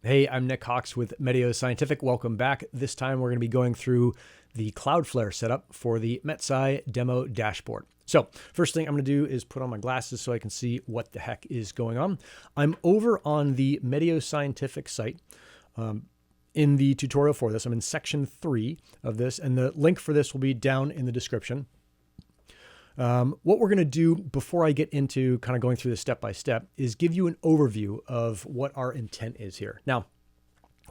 Hey, I'm Nick Hawks with MetSci. Welcome back. This time we're going to be going through the Cloudflare setup for the MetSci demo dashboard. So first thing I'm going to do is put on my glasses so I can see what the heck is going on. I'm over on the MetSci site. In the tutorial for this, I'm in section 3 of this, and the link for this will be down in the description. What we're going to do before I get into kind of going through this step by step is give you an overview of what our intent is here. Now,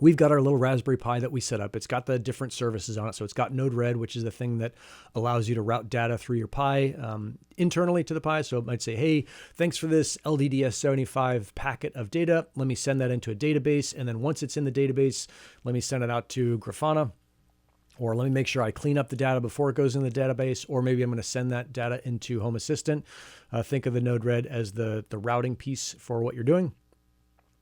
we've got our little Raspberry Pi that we set up. It's got the different services on it. So it's got Node-RED, which is the thing that allows you to route data through your Pi internally to the Pi. So it might say, hey, thanks for this LDDS75 packet of data. Let me send that into a database. And then once it's in the database, let me send it out to Grafana. Or let me make sure I clean up the data before it goes in the database, or maybe I'm going to send that data into Home Assistant. Think of the Node-RED as the routing piece for what you're doing.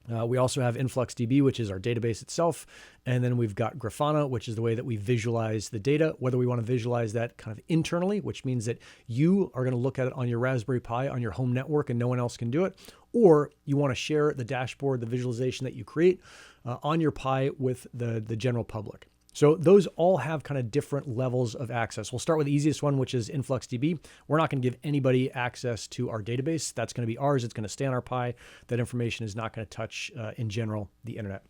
We also have InfluxDB, which is our database itself. And then we've got Grafana, which is the way that we visualize the data, whether we want to visualize that kind of internally, which means that you are going to look at it on your Raspberry Pi on your home network and no one else can do it, or you want to share the dashboard, the visualization that you create on your Pi with the general public. So those all have kind of different levels of access. We'll start with the easiest one, which is InfluxDB. We're not going to give anybody access to our database. That's going to be ours. It's going to stay on our Pi. That information is not going to touch, in general, the internet.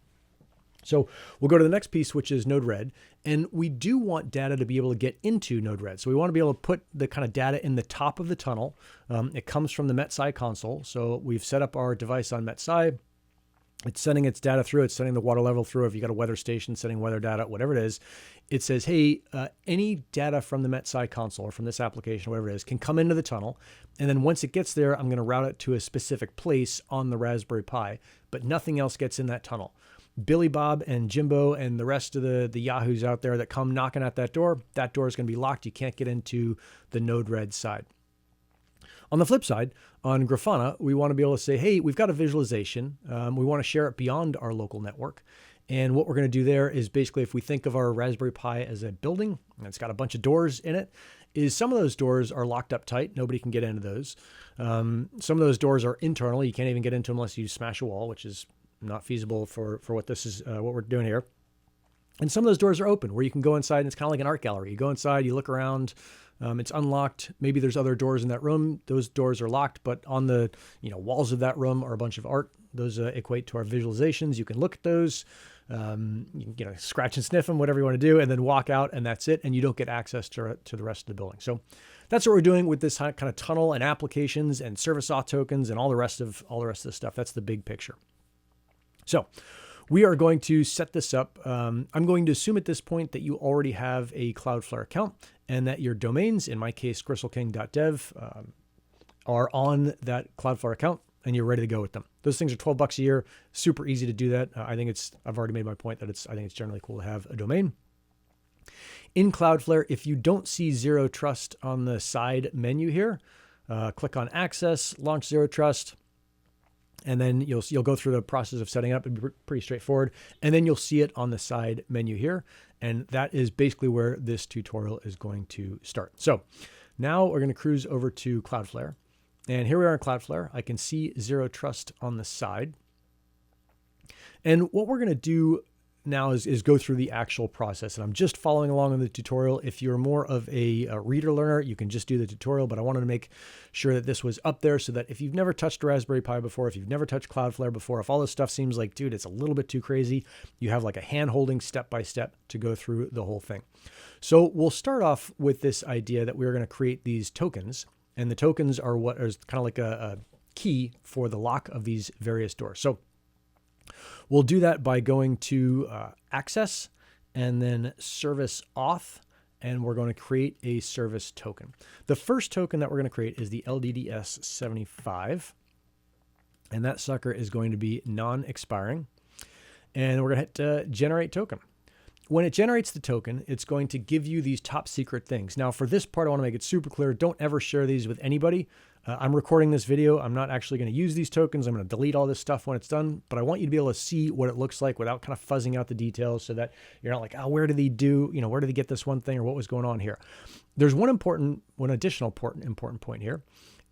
So we'll go to the next piece, which is Node-RED. And we do want data to be able to get into Node-RED. So we want to be able to put the kind of data in the top of the tunnel. It comes from the MetSci console. So we've set up our device on MetSci. It's sending its data through. It's sending the water level through. If you got a weather station, sending weather data, whatever it is, it says, hey, any data from the MetSci console or from this application, whatever it is, can come into the tunnel. And then once it gets there, I'm going to route it to a specific place on the Raspberry Pi, but nothing else gets in that tunnel. Billy Bob and Jimbo and the rest of the Yahoos out there that come knocking at that door is going to be locked. You can't get into the Node-RED side. On the flip side, on Grafana, we want to be able to say, hey, we've got a visualization. We want to share it beyond our local network. And what we're going to do there is basically, if we think of our Raspberry Pi as a building, and it's got a bunch of doors in it, is some of those doors are locked up tight. Nobody can get into those. Some of those doors are internal. You can't even get into them unless you smash a wall, which is not feasible for what this is, what we're doing here. And some of those doors are open where you can go inside, and it's kind of like an art gallery. You go inside, you look around, it's unlocked. Maybe there's other doors in that room. Those doors are locked, but on the walls of that room are a bunch of art. Those equate to our visualizations. You can look at those, you can scratch and sniff them, whatever you want to do, and then walk out, and that's it. And you don't get access to the rest of the building. So that's what we're doing with this kind of tunnel and applications and service auth tokens and all the rest of the stuff. That's the big picture. So we are going to set this up. I'm going to assume at this point that you already have a Cloudflare account and that your domains, in my case, crystalking.dev, are on that Cloudflare account and you're ready to go with them. Those things are $12 a year. Super easy to do that. I've already made my point that I think it's generally cool to have a domain. In Cloudflare, if you don't see Zero Trust on the side menu here, click on Access, launch Zero Trust. And then you'll go through the process of setting up. It'll be pretty straightforward. And then you'll see it on the side menu here. And that is basically where this tutorial is going to start. So now we're going to cruise over to Cloudflare. And here we are in Cloudflare. I can see Zero Trust on the side. And what we're going to do now is go through the actual process. And I'm just following along in the tutorial. If you're more of a reader learner, you can just do the tutorial, but I wanted to make sure that this was up there so that if you've never touched Raspberry Pi before, if you've never touched Cloudflare before, if all this stuff seems like, dude, it's a little bit too crazy, you have like a hand-holding step-by-step to go through the whole thing. So we'll start off with this idea that we're going to create these tokens, and the tokens are what is kind of like a key for the lock of these various doors. So we'll do that by going to Access and then Service Auth, and we're going to create a service token. The first token that we're going to create is the LDDS75, and that sucker is going to be non-expiring, and we're going to hit Generate Token. When it generates the token, it's going to give you these top secret things. Now, for this part, I want to make it super clear. Don't ever share these with anybody. I'm recording this video. I'm not actually going to use these tokens. I'm going to delete all this stuff when it's done, but I want you to be able to see what it looks like without kind of fuzzing out the details so that you're not like, oh, where did they where did they get this one thing or what was going on here? There's one additional important point here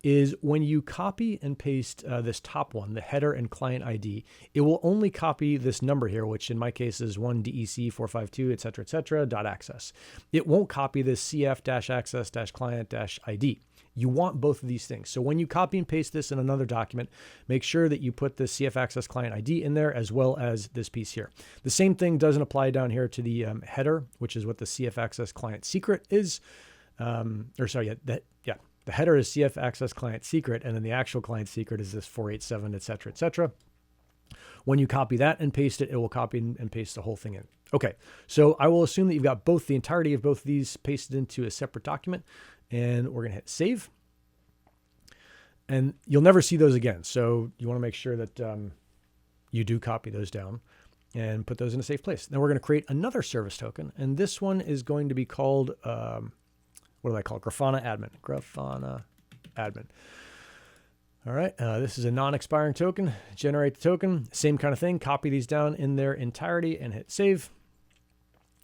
is when you copy and paste this top one, the header and client ID, it will only copy this number here, which in my case is 1DEC452, et cetera, .access. It won't copy this CF-access-client-ID. You want both of these things. So when you copy and paste this in another document, make sure that you put the CF access client ID in there as well as this piece here. The same thing doesn't apply down here to the header, which is what the CF access client secret is. The header is CF access client secret, and then the actual client secret is this 487, et cetera, et cetera. When you copy that and paste it, it will copy and paste the whole thing in. Okay, so I will assume that you've got the entirety of both of these pasted into a separate document, and we're going to hit save. And you'll never see those again. So you want to make sure that you do copy those down and put those in a safe place. Then we're going to create another service token. And this one is going to be called, what do I call it? Grafana admin. Grafana admin. All right. This is a non-expiring token. Generate the token. Same kind of thing. Copy these down in their entirety and hit save.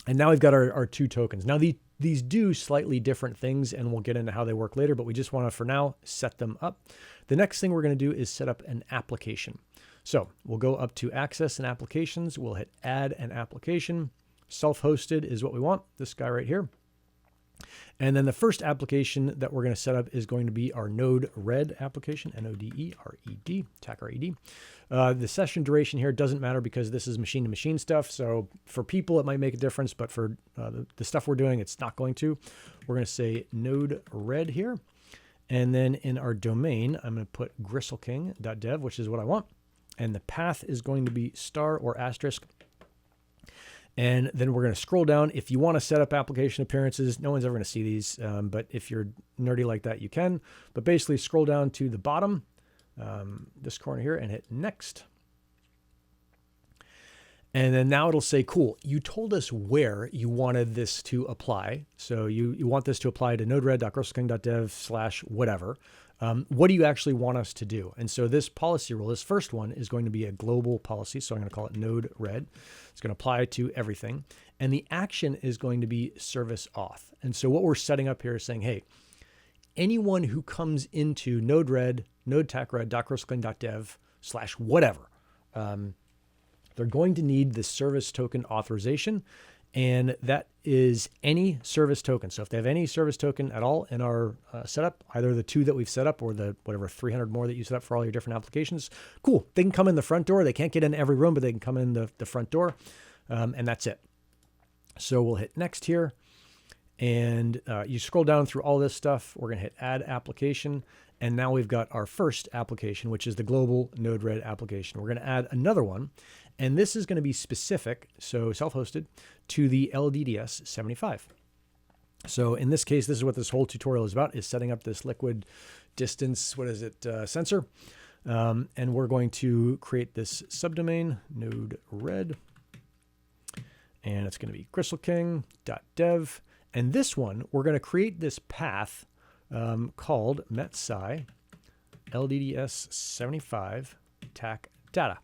And now we've got our two tokens. Now these do slightly different things, and we'll get into how they work later, but we just want to, for now, set them up. The next thing we're going to do is set up an application. So we'll go up to Access and Applications. We'll hit Add an Application. Self-hosted is what we want, this guy right here. And then the first application that we're going to set up is going to be our Node-RED application, N-O-D-E-R-E-D, TAC-R-E-D. The session duration here doesn't matter because this is machine-to-machine stuff. So for people, it might make a difference, but for the stuff we're doing, it's not going to. We're going to say Node-RED here. And then in our domain, I'm going to put gristleking.dev, which is what I want. And the path is going to be star or asterisk. And then we're going to scroll down. If you want to set up application appearances, no one's ever going to see these, but if you're nerdy like that, you can. But basically scroll down to the bottom, this corner here, and hit next. And then now it'll say, cool, you told us where you wanted this to apply. So you want this to apply to node-red.gristleking.dev/whatever. What do you actually want us to do? And so this policy rule, this first one, is going to be a global policy. So I'm going to call it Node-RED. It's going to apply to everything. And the action is going to be service auth. And so what we're setting up here is saying, hey, anyone who comes into Node-RED, node-red.gristleking.dev/whatever, they're going to need the service token authorization. And that is any service token. So if they have any service token at all in our setup, either the 2 that we've set up or the whatever 300 more that you set up for all your different applications, cool. They can come in the front door. They can't get in every room, but they can come in the front door. And that's it. So we'll hit next here. And you scroll down through all this stuff. We're going to hit add application. And now we've got our first application, which is the global Node-RED application. We're going to add another one. And this is going to be specific, so self-hosted, to the LDDS 75. So in this case, this is what this whole tutorial is about, is setting up this liquid distance, sensor. And we're going to create this subdomain, Node-RED. And it's going to be gristleking.dev. And this one, we're going to create this path called MetSci LDDS 75 TAC data.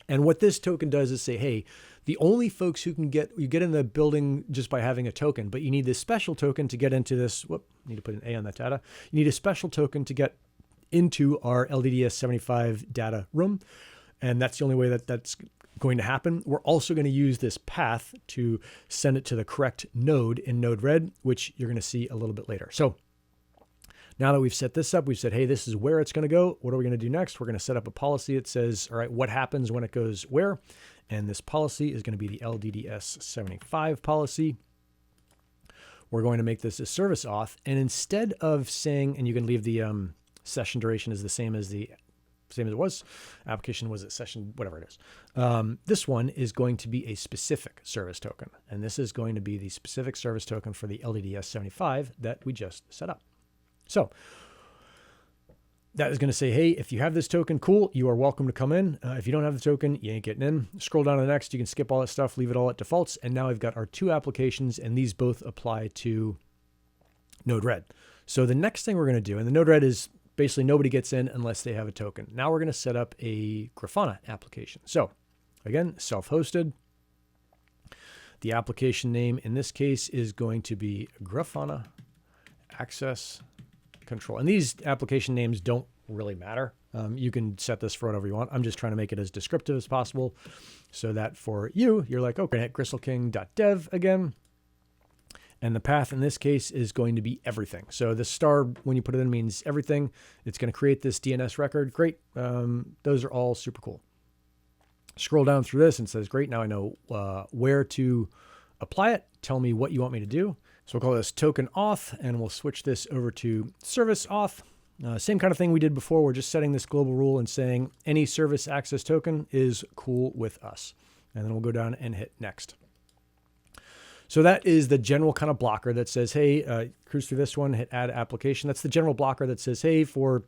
And what this token does is say, hey, the only folks who can you get in the building just by having a token, but you need this special token to get into this. Need to put an A on that data. You need a special token to get into our LDDS 75 data room. And that's the only way that's going to happen. We're also going to use this path to send it to the correct node in Node-RED, which you're going to see a little bit later. So now that we've set this up, we've said, hey, this is where it's going to go. What are we going to do next? We're going to set up a policy that says, all right, what happens when it goes where? And this policy is going to be the LDDS 75 policy. We're going to make this a service auth. And instead of saying, and you can leave the session duration is the same as it was, application was at session, whatever it is. This one is going to be a specific service token. And this is going to be the specific service token for the LDDS 75 that we just set up. So that is going to say, hey, if you have this token, cool, you are welcome to come in. If you don't have the token, you ain't getting in. Scroll down to the next. You can skip all that stuff, leave it all at defaults. And now we've got our 2 applications, and these both apply to Node-RED. So the next thing we're going to do, and the Node-RED is basically nobody gets in unless they have a token. Now we're going to set up a Grafana application. So again, self-hosted. The application name in this case is going to be Grafana Access control. And these application names don't really matter. You can set this for whatever you want. I'm just trying to make it as descriptive as possible so that for you, you're like, okay, hit gristleking.dev again. And the path in this case is going to be everything. So the star, when you put it in, means everything. It's going to create this DNS record. Great. Those are all super cool. Scroll down through this and it says, great, now I know where to apply it. Tell me what you want me to do. So we'll call this token auth, and we'll switch this over to service auth. Same kind of thing we did before. We're just setting this global rule and saying any service access token is cool with us. And then we'll go down and hit next. So that is the general kind of blocker that says, hey, cruise through this one, hit add application. That's the general blocker that says, hey, for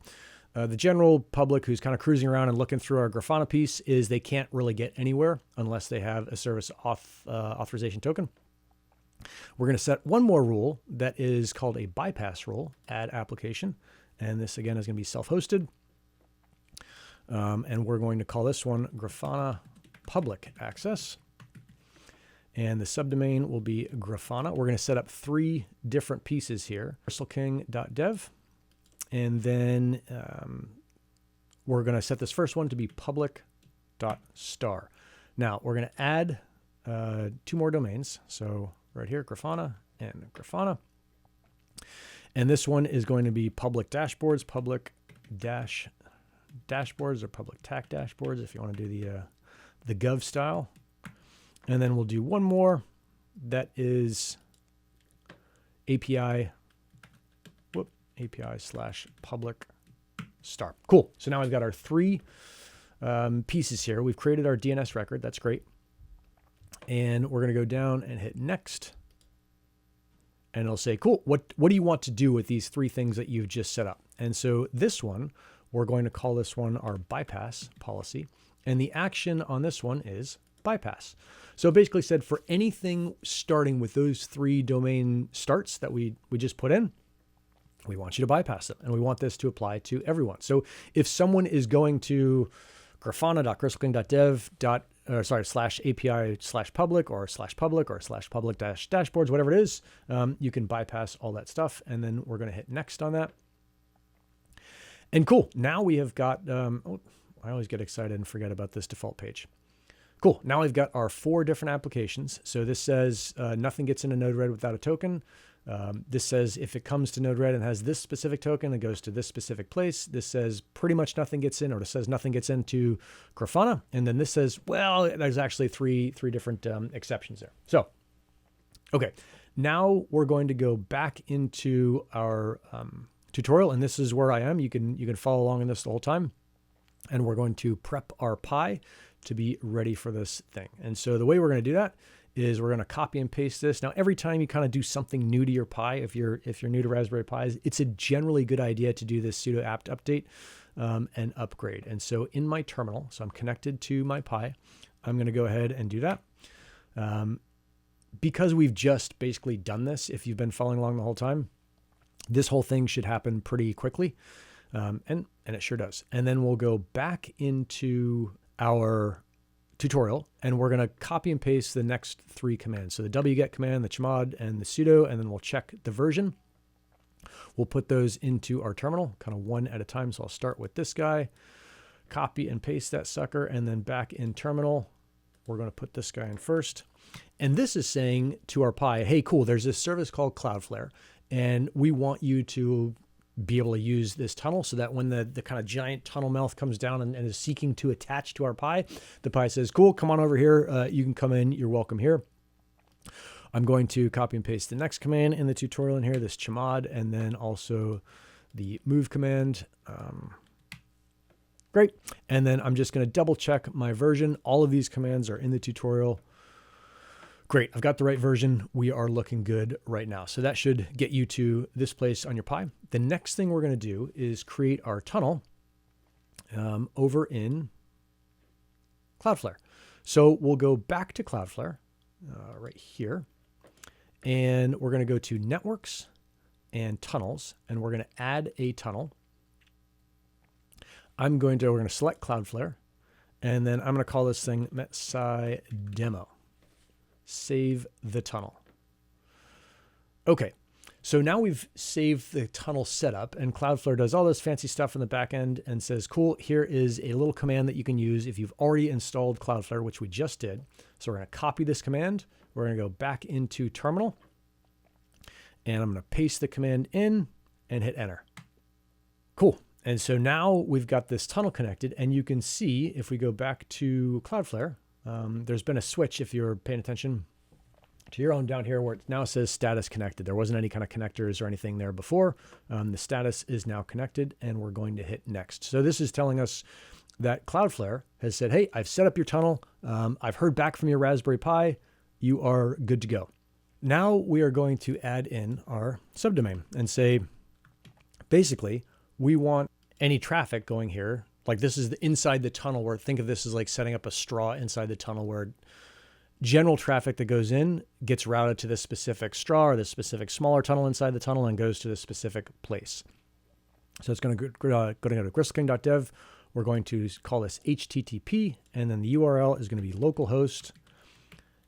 the general public who's kind of cruising around and looking through our Grafana piece, is they can't really get anywhere unless they have a service authorization token. We're going to set one more rule that is called a bypass rule, add application. And this, again, is going to be self-hosted. And we're going to call this one Grafana public access. And the subdomain will be Grafana. We're going to set up 3 different pieces here. crystalking.dev. And then we're going to set this first one to be public.star. Now, we're going to add 2 more domains. So right here, Grafana and Grafana. And this one is going to be public dashboards, public dash dashboards, or public tac dashboards, if you want to do the gov style. And then we'll do one more that is API /public star. Cool. So now we've got our 3 pieces here. We've created our DNS record. That's great. And we're going to go down and hit next. And it'll say, cool, what do you want to do with these 3 things that you've just set up? And so this one, we're going to call this one our bypass policy. And the action on this one is bypass. So it basically said for anything starting with those 3 domain starts that we just put in, we want you to bypass them. And we want this to apply to everyone. So if someone is going to grafana.crystalking.dev /API/public or /public or /public dashboards, whatever it is, you can bypass all that stuff. And then we're going to hit next on that. And cool. Now we have got, I always get excited and forget about this default page. Cool. Now we've got our 4 different applications. So this says nothing gets into Node-RED without a token. This says if it comes to Node-RED and has this specific token, it goes to this specific place. This says pretty much nothing gets in, or it says nothing gets into Grafana. And then this says, well, there's actually three different exceptions there. So, okay, now we're going to go back into our tutorial, and this is where I am. You can follow along in this the whole time. And we're going to prep our Pi to be ready for this thing. And so the way we're going to do that is we're going to copy and paste this. Now, every time you kind of do something new to your Pi, if you're new to Raspberry Pis, it's a generally good idea to do this sudo apt update and upgrade. And so in my terminal, so I'm connected to my Pi, I'm going to go ahead and do that. Because we've just basically done this, if you've been following along the whole time, this whole thing should happen pretty quickly. And it sure does. And then we'll go back into our tutorial, and we're going to copy and paste the next 3 commands. So the wget command, the chmod, and the sudo, and then we'll check the version. We'll put those into our terminal, kind of one at a time. So I'll start with this guy, copy and paste that sucker, and then back in terminal, we're going to put this guy in first. And this is saying to our Pi, hey, cool, there's this service called Cloudflare, and we want you to be able to use this tunnel so that when the kind of giant tunnel mouth comes down and is seeking to attach to our Pi, the Pi says, cool, come on over here. You can come in. You're welcome here. I'm going to copy and paste the next command in the tutorial in here, this chmod, and then also the move command. Great. And then I'm just going to double check my version. All of these commands are in the tutorial. Great, I've got the right version. We are looking good right now. So that should get you to this place on your Pi. The next thing we're going to do is create our tunnel over in Cloudflare. So we'll go back to Cloudflare right here, and we're going to go to Networks and Tunnels, and we're going to add a tunnel. We're going to select Cloudflare, and then I'm going to call this thing MetSci demo. Save the tunnel. Okay, So now we've saved the tunnel setup, and Cloudflare does all this fancy stuff in the back end and says, cool, here is a little command that you can use if you've already installed Cloudflare, which we just did. So we're going to copy this command. We're going to go back into terminal, and I'm going to paste the command in and hit enter. Cool. And so now we've got this tunnel connected, and you can see if we go back to Cloudflare, there's been a switch if you're paying attention to your own down here where it now says status connected. There wasn't any kind of connectors or anything there before. The status is now connected, and we're going to hit next. So this is telling us that Cloudflare has said, hey, I've set up your tunnel. I've heard back from your Raspberry Pi. You are good to go. Now we are going to add in our subdomain and say, basically, we want any traffic going here. Like this is the inside the tunnel where think of this as like setting up a straw inside the tunnel where general traffic that goes in gets routed to this specific straw or this specific smaller tunnel inside the tunnel and goes to this specific place. So it's going to go to gristleking.dev. We're going to call this HTTP, and then the URL is going to be localhost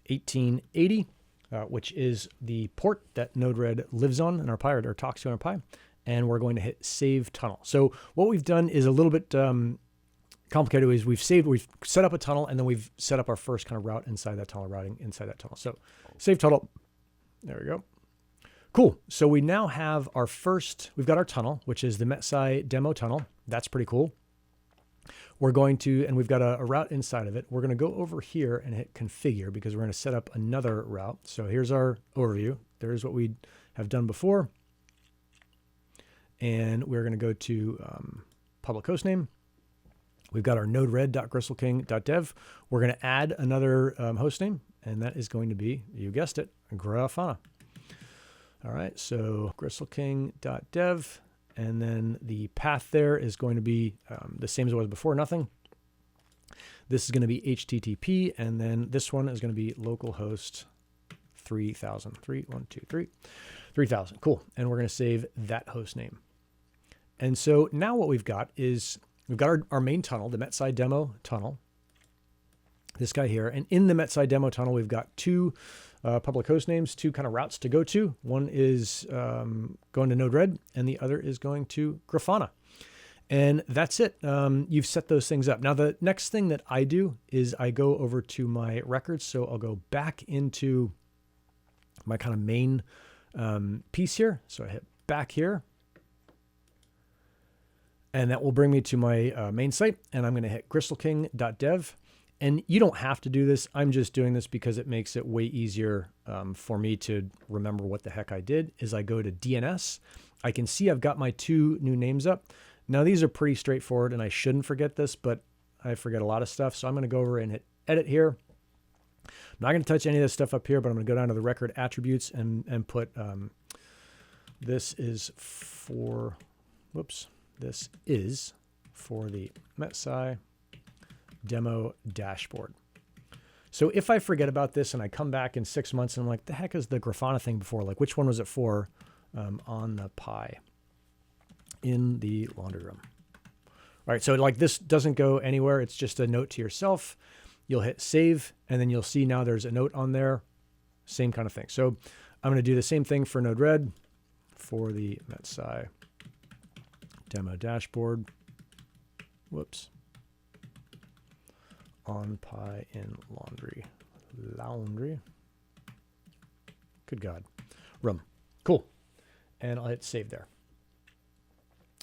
1880, which is the port that Node-RED lives on in our Pi or talks to in our Pi. And we're going to hit save tunnel. So what we've done is a little bit complicated. Is we've set up a tunnel, and then we've set up our first kind of route inside that tunnel, routing inside that tunnel. So save tunnel. There we go. Cool. So we now have our first, we've got our tunnel, which is the MetSci demo tunnel. That's pretty cool. We're going to, and we've got a route inside of it. We're going to go over here and hit configure because we're going to set up another route. So here's our overview. There's what we have done before. And we're going to go to public hostname. We've got our node-red.gristleking.dev. We're going to add another hostname, and that is going to be, you guessed it, Grafana. All right, so gristleking.dev, and then the path there is going to be the same as it was before, nothing. This is going to be HTTP, and then this one is going to be localhost 3000. 3000. Cool. And we're going to save that host name. And so now what we've got is we've got our main tunnel, the MetSci demo tunnel, this guy here. And in the MetSci demo tunnel, we've got two public host names, two kind of routes to go to. One is going to Node-RED, and the other is going to Grafana. And that's it. You've set those things up. Now, the next thing that I do is I go over to my records. So I'll go back into my kind of main piece here. So I hit back here. And that will bring me to my main site. And I'm going to hit gristleking.dev. And you don't have to do this. I'm just doing this because it makes it way easier for me to remember what the heck I did. Is I go to DNS. I can see I've got my two new names up. Now, these are pretty straightforward, and I shouldn't forget this, but I forget a lot of stuff. So I'm going to go over and hit edit here. I'm not going to touch any of this stuff up here, but I'm going to go down to the record attributes and put this is for, this is for the MetSci demo dashboard. So if I forget about this and I come back in 6 months and I'm like, the heck is the Grafana thing before? Like, which one was it for on the Pi in the laundry room? All right, so like this doesn't go anywhere. It's just a note to yourself. You'll hit save, and then you'll see now there's a note on there. Same kind of thing. So I'm going to do the same thing for Node-RED for the MetSci demo dashboard. On Pi in laundry. Good God. Room. Cool. And I'll hit save there.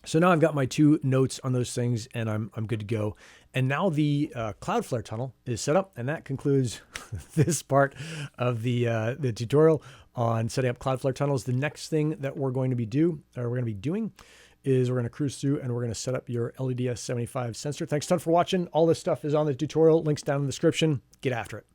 So now I've got my two notes on those things, and I'm good to go. And now the Cloudflare tunnel is set up, and that concludes this part of the tutorial on setting up Cloudflare tunnels. The next thing that we're going to be doing is we're going to cruise through and we're going to set up your LEDS 75 sensor. Thanks a ton for watching. All this stuff is on the tutorial. Links down in the description. Get after it.